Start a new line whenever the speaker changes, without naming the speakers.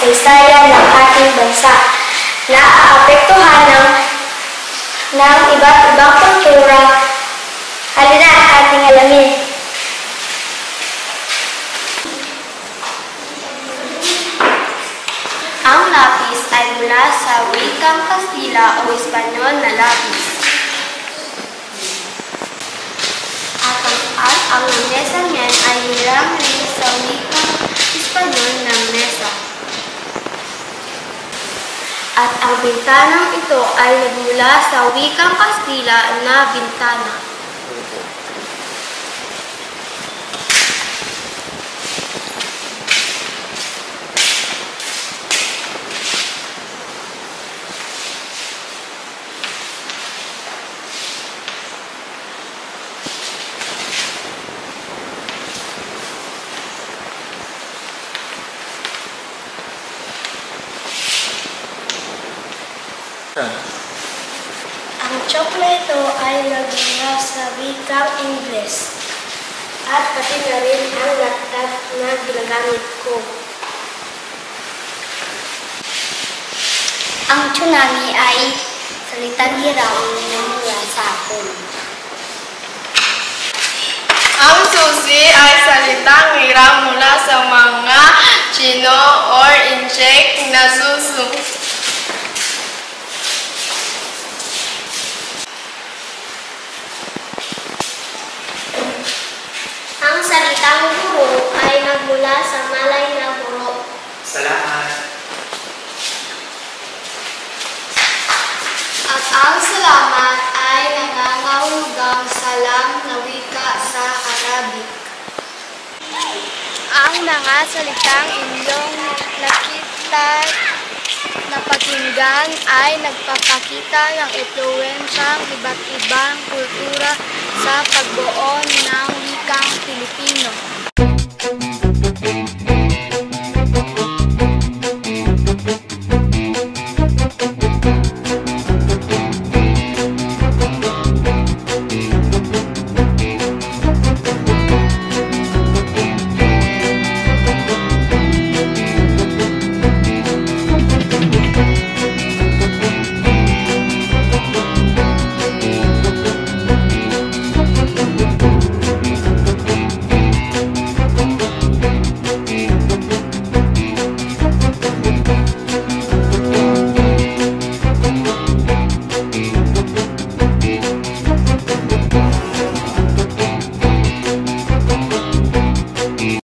kasaysayan ng ating bansa. Naaapektuhan ng iba't ibang kultura. Halina, ating alamin. Ang lapis ay mula sa wikang Kastila o Espanyol na lapis. At ang mesa niyan ay nilang rin sa wikang Espanyol na mesa. At ang bintanang ito ay nagmula sa wikang Kastila na bintana. Ang tsokolate ay nagmula sa wikang Ingles at pati na rin ang laptop na ginagamit ko. Ang tsunami ay salitang hiram na mula sa Hapon.
Ang susi ay salitang hiram mula sa mga Chino or insect na susu.
Ang salitang guro ay nagmula sa Malay na guro.
Salamat.
At ang salamat ay nangangahulugang salam na wika sa Arabic. Ang mga salitang inyong nakita na pakinggan ay nagpapakita ng impluwensyang iba't ibang kultura sa pagbuo